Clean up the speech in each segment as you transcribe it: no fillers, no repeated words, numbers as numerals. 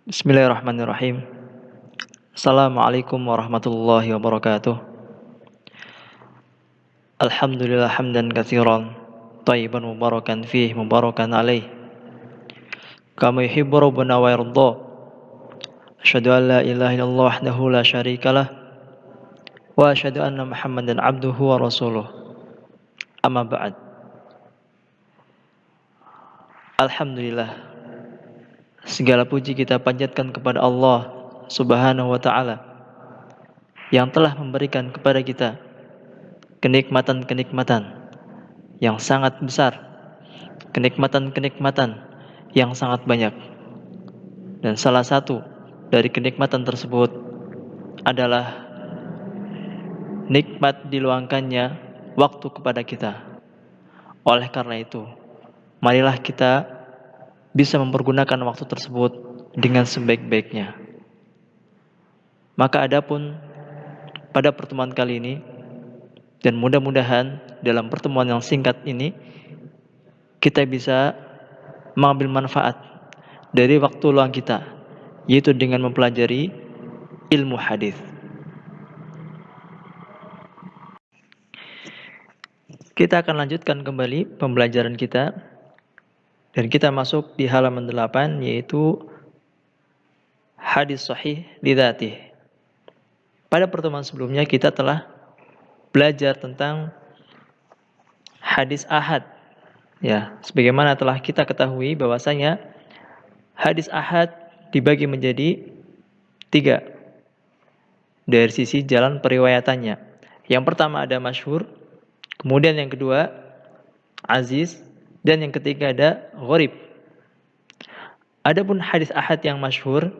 Bismillahirrahmanirrahim. Assalamualaikum warahmatullahi wabarakatuh. Alhamdulillah hamdan katsiran thayyiban mubarakan fih mubarakan alaih. Kama yuhibbu rabbuna wa yarda. Asyhadu an la ilaha illallah wahdahu la syarikalah wa asyhadu anna Muhammadan abduhu wa rasuluh. Amma ba'd. Alhamdulillah, segala puji kita panjatkan kepada Allah Subhanahu wa taala yang telah memberikan kepada kita kenikmatan-kenikmatan yang sangat besar, kenikmatan-kenikmatan yang sangat banyak. Dan salah satu dari kenikmatan tersebut adalah nikmat diluangkannya waktu kepada kita. Oleh karena itu, marilah kita bisa mempergunakan waktu tersebut dengan sebaik-baiknya. Maka adapun pada pertemuan kali ini, dan mudah-mudahan dalam pertemuan yang singkat ini kita bisa mengambil manfaat dari waktu luang kita, yaitu dengan mempelajari ilmu hadis. Kita akan lanjutkan kembali pembelajaran kita dan kita masuk di halaman 8, yaitu hadis sahih lidzatih. Pada pertemuan sebelumnya kita telah belajar tentang hadis ahad. Ya, sebagaimana telah kita ketahui bahwasanya hadis ahad dibagi menjadi 3 dari sisi jalan periwayatannya. Yang pertama ada masyhur, kemudian yang kedua aziz, dan yang ketiga ada gharib. Adapun hadis ahad yang masyhur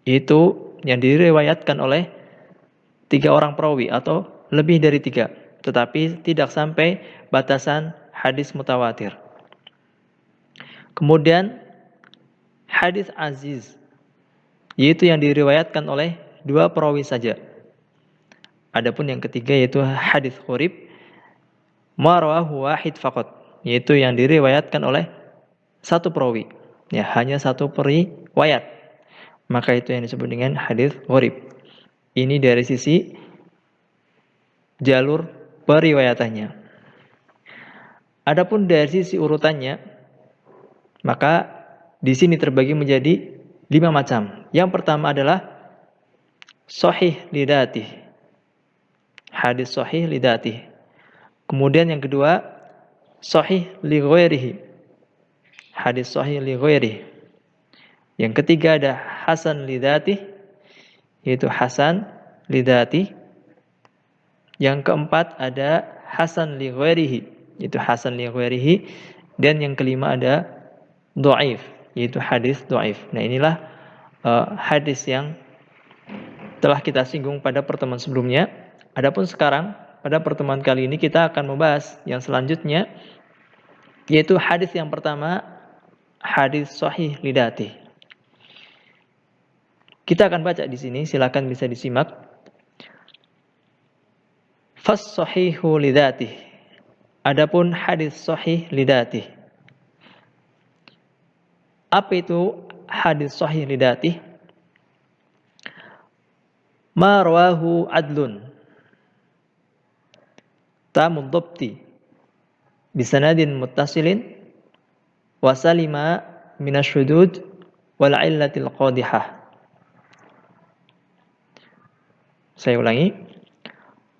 itu yang diriwayatkan oleh 3 orang perawi atau lebih dari 3, tetapi tidak sampai batasan hadis mutawatir. Kemudian hadis aziz, yaitu yang diriwayatkan oleh 2 perawi saja. Adapun yang ketiga yaitu hadis gharib, ma rawahu wahid faqat, yaitu yang diriwayatkan oleh 1 perawi. Ya, hanya 1 periwayat. Maka itu yang disebut dengan hadis gharib. Ini dari sisi jalur periwayatannya. Adapun dari sisi urutannya, maka di sini terbagi menjadi 5 macam. Yang pertama adalah sahih lidzatih. Hadis sahih lidzatih. Kemudian yang kedua sahih li ghairihi. Hadis sahih li ghairihi. Yang ketiga ada hasan lidzatih, yaitu hasan lidzatih. Yang keempat ada hasan li ghairihi, yaitu hasan li ghairihi. Dan yang kelima ada dhaif, yaitu hadis dhaif. Nah, inilah hadis yang telah kita singgung pada pertemuan sebelumnya. Adapun sekarang pada pertemuan kali ini kita akan membahas yang selanjutnya, yaitu hadis yang pertama, hadis sahih lidzatih. Kita akan baca di sini, silakan bisa disimak. Fas sahihu lidzatih. Adapun hadis sahih lidzatih. Apa itu hadis sahih lidzatih? Ma rawahu adlun tamud dhabti bisanadin muttasilin wa salima minasyudud wal illatil qadihah. Saya ulangi.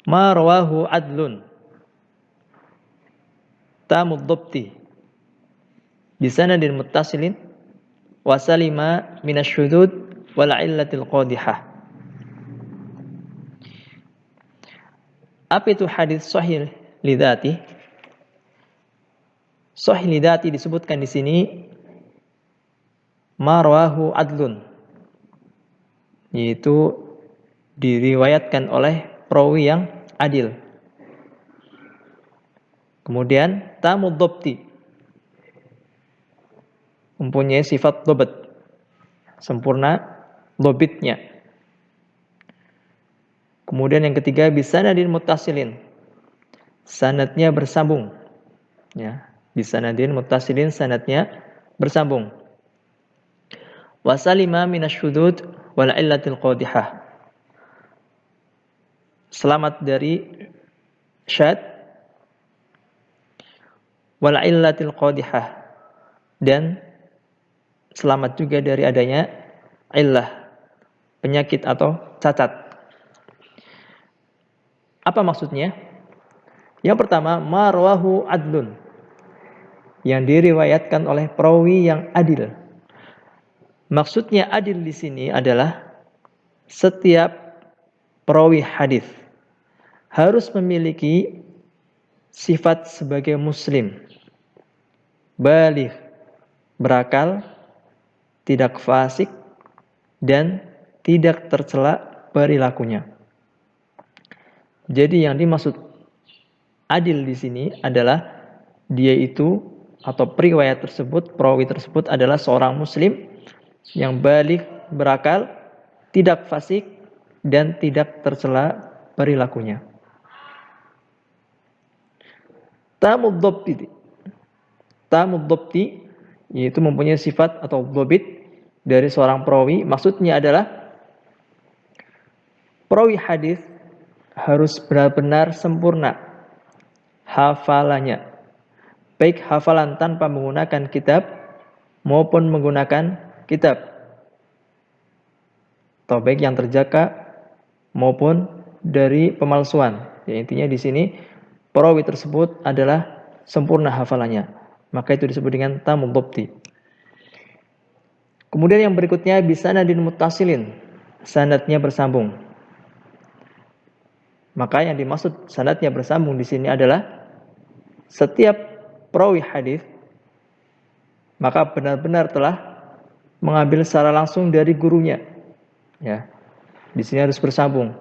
Ma rawahu adlun tamud dhabti bisanadin muttasilin wa salima minasyudud wal illatil qadihah. Apa itu hadis sahih lidzatih? Sahih lidzatih disebutkan di sini ma rawahu adlun, yaitu diriwayatkan oleh perawi yang adil. Kemudian tamud dhabti, mempunyai sifat dhabt, sempurna dhabitnya. Kemudian yang ketiga bisanadin muttasilin, sanadnya bersambung. Ya, bisanadin muttasilin, sanadnya bersambung. wa salima minasyudud wal illatil qadihah. Selamat dari syad wal illatil qadihah, dan selamat juga dari adanya illah, penyakit atau cacat. Apa maksudnya? Yang pertama, marwahu adlun, yang diriwayatkan oleh perawi yang adil. Maksudnya adil di sini adalah setiap perawi hadis harus memiliki sifat sebagai muslim, baligh, berakal, tidak fasik, dan tidak tercela perilakunya. Jadi yang dimaksud adil di sini adalah dia itu atau periwayat tersebut, perawi tersebut adalah seorang muslim yang baligh, berakal, tidak fasik, dan tidak tercela perilakunya. Tamud dhabti yaitu mempunyai sifat atau dhabit dari seorang perawi. Maksudnya adalah perawi hadis harus benar-benar sempurna hafalannya, baik hafalan tanpa menggunakan kitab maupun menggunakan kitab, atau baik yang terjaga maupun dari pemalsuan. Ya, intinya di sini perawi tersebut adalah sempurna hafalannya, maka itu disebut dengan tamud dhabti. Kemudian yang berikutnya bisanadin muttasilin, sanadnya bersambung. Maka yang dimaksud sanadnya bersambung di sini adalah setiap perawi hadis maka benar-benar telah mengambil secara langsung dari gurunya. Ya, di sini harus bersambung.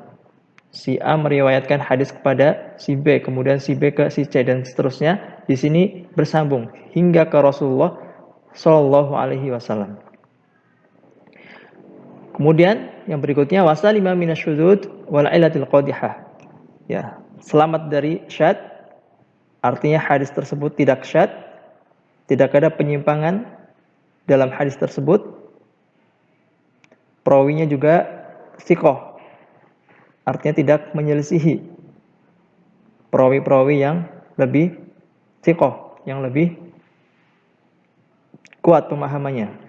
Si A meriwayatkan hadis kepada si B, kemudian si B ke si C, dan seterusnya. Di sini bersambung hingga ke Rasulullah Shallallahu Alaihi Wasallam. Kemudian yang berikutnya wasalima minasyudud wal illatil qadihah. Ya, selamat dari syad, artinya hadis tersebut tidak syad, tidak ada penyimpangan dalam hadis tersebut. Perawinya juga thiqah, artinya tidak menyelisihi perawi-perawi yang lebih thiqah, yang lebih kuat pemahamannya.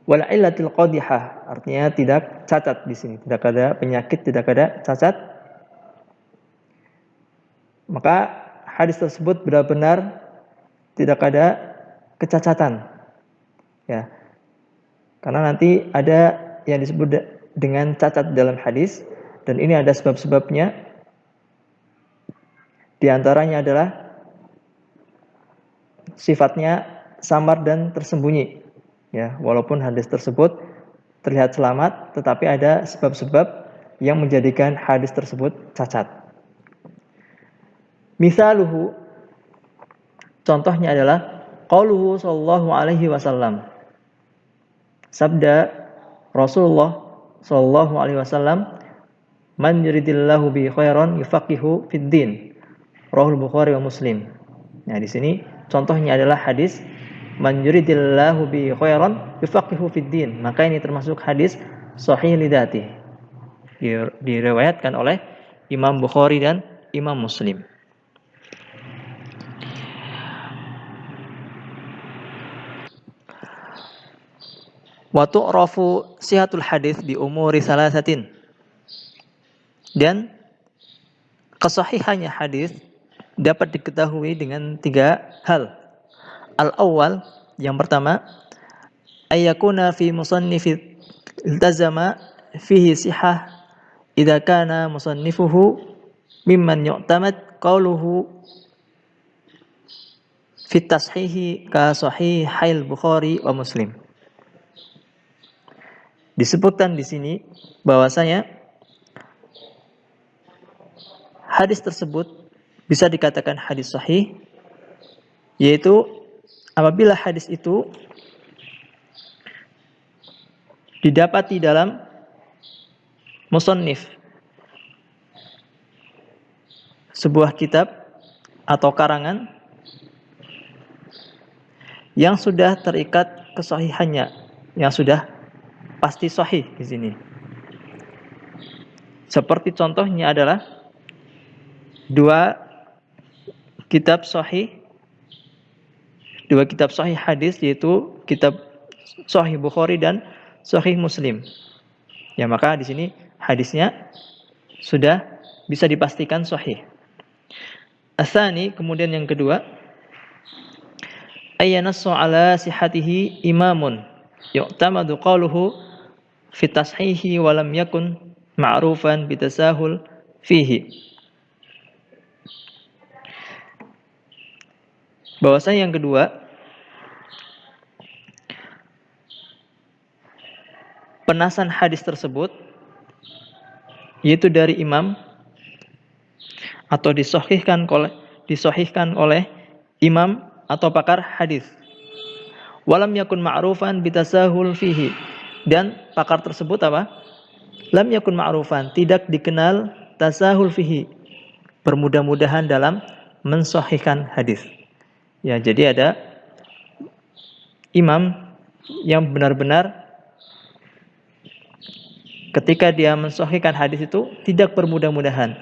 Wal illatil qadihah, artinya tidak cacat di sini, tidak ada penyakit, tidak ada cacat. Maka hadis tersebut benar-benar tidak ada kecacatan. Ya. Karena nanti ada yang disebut dengan cacat dalam hadis, dan ini ada sebab-sebabnya. Di antaranya adalah sifatnya samar dan tersembunyi. Ya, walaupun hadis tersebut terlihat selamat, tetapi ada sebab-sebab yang menjadikan hadis tersebut cacat. Misaluhu, contohnya adalah qauluhu sallallahu alaihi wasallam. Sabda Rasulullah sallallahu alaihi wasallam, man yuridillahu bi khairan yufaqihu fid din. Rahul Bukhari wa Muslim. Nah, di sini contohnya adalah hadis man yuridillahu bi khairan yufaqihu fid din. Maka ini termasuk hadis sahih lidati. Diriwayatkan oleh Imam Bukhari dan Imam Muslim. Wa tu'rafu sihatul hadis bi umuri salasatin. Dan kesahihannya hadis dapat diketahui dengan 3 hal. Al-awwal, yang pertama, ayyakuna fi musannifi iltazama fihi sihah idza kana musannifuhu mimman yu'tamad qawluhu fi tashihi ka sahihail Bukhari wa Muslim. Disebutkan di sini bahwasanya hadis tersebut bisa dikatakan hadis sahih, yaitu apabila hadis itu didapati dalam musannif, sebuah kitab atau karangan yang sudah terikat kesahihannya yang sudah pasti sahih di sini. Seperti contohnya adalah dua kitab sahih hadis, yaitu kitab Sahih Bukhari dan Sahih Muslim. Ya, maka di sini hadisnya sudah bisa dipastikan sahih. Asani, kemudian yang kedua, ayyanassu ala sihhatihi imamun yu'tamadu qawluhu fi tashihi wa lam yakun ma'rufan bitasahul fihi. Bahwasanya yang kedua, penasan hadis tersebut yaitu dari imam atau disahihkan oleh imam atau pakar hadis. Walam yakun ma'rufan bitasahul fihi, dan pakar tersebut apa? Lam yakun ma'rufan, tidak dikenal tasahul fihi, bermudah-mudahan dalam mensahihkan hadis. Ya, jadi ada imam yang benar-benar ketika dia mensahihkan hadis itu tidak bermudah-mudahan,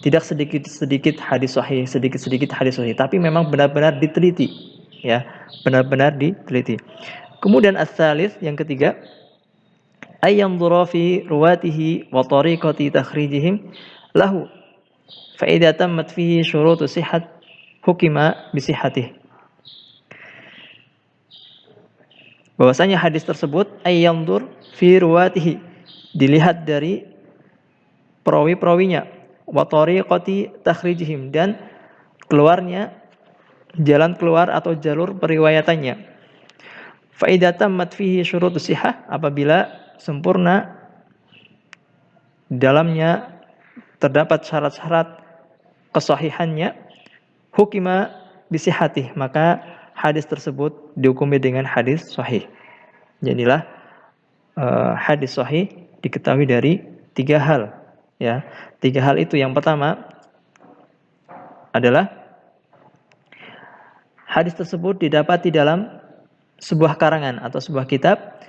tidak sedikit-sedikit hadis sahih, sedikit-sedikit hadis sahih, tapi memang benar-benar diteliti, ya, benar-benar diteliti. Kemudian as-salis, yang ketiga, ayyanzura fi ruwatihi wa tariqati takhrijihim lahu fa idza tammat fihi syurutu sihhat hukima bi sihhatih. Bahwasanya hadis tersebut ayyanzur fi ruwatihi, dilihat dari perawi-perawinya, wa tariqati takhrijihim, dan keluarnya, jalan keluar atau jalur periwayatannya. Fa idza tammat fihi syurutus sihah, apabila sempurna dalamnya terdapat syarat-syarat kesahihannya, hukima bisihhatih, maka hadis tersebut dihukumi dengan hadis sahih. Jadilah hadis sahih diketahui dari 3 hal, ya. 3 hal itu, yang pertama adalah hadis tersebut didapati dalam sebuah karangan atau sebuah kitab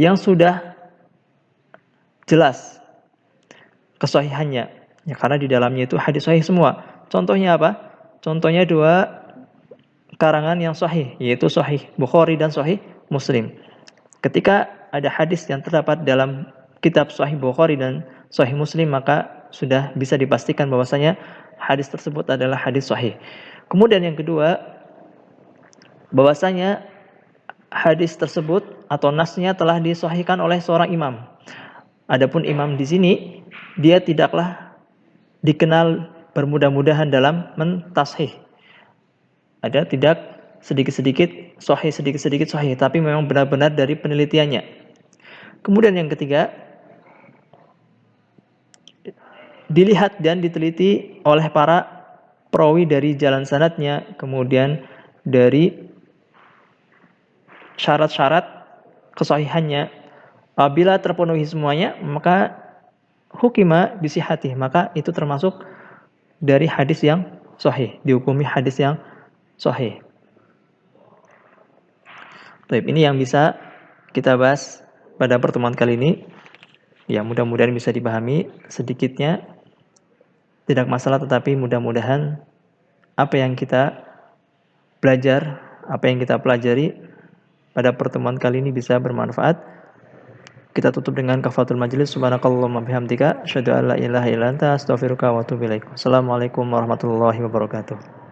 yang sudah jelas kesahihannya, ya, karena di dalamnya itu hadis sahih semua. Contohnya apa? Contohnya 2 karangan yang sahih, yaitu Sahih Bukhari dan Sahih Muslim. Ketika ada hadis yang terdapat dalam kitab Sahih Bukhari dan Sahih Muslim, maka sudah bisa dipastikan bahwasanya hadis tersebut adalah hadis sahih. Kemudian yang kedua, bahwasanya hadis tersebut atau nasnya telah disahihkan oleh seorang imam. Adapun imam di sini, dia tidaklah dikenal bermudah-mudahan dalam mentashih. Ada tidak sedikit-sedikit sahih, tapi memang benar-benar dari penelitiannya. Kemudian yang ketiga, dilihat dan diteliti oleh para perawi dari jalan sanadnya, kemudian dari syarat-syarat kesahihannya. Apabila terpenuhi semuanya, maka hukima bisihhatih, maka itu termasuk dari hadis yang sahih, dihukumi hadis yang sahih. Baik, ini yang bisa kita bahas pada pertemuan kali ini. Ya, mudah-mudahan bisa dipahami sedikitnya. Tidak masalah, tetapi mudah-mudahan apa yang kita belajar, apa yang kita pelajari pada pertemuan kali ini bisa bermanfaat. Kita tutup dengan kafaratul majlis. Subhanakallahumma bihamdika asyhadu an la ilaha illa anta astaghfiruka wa atubu ilaik. Assalamualaikum warahmatullahi wabarakatuh.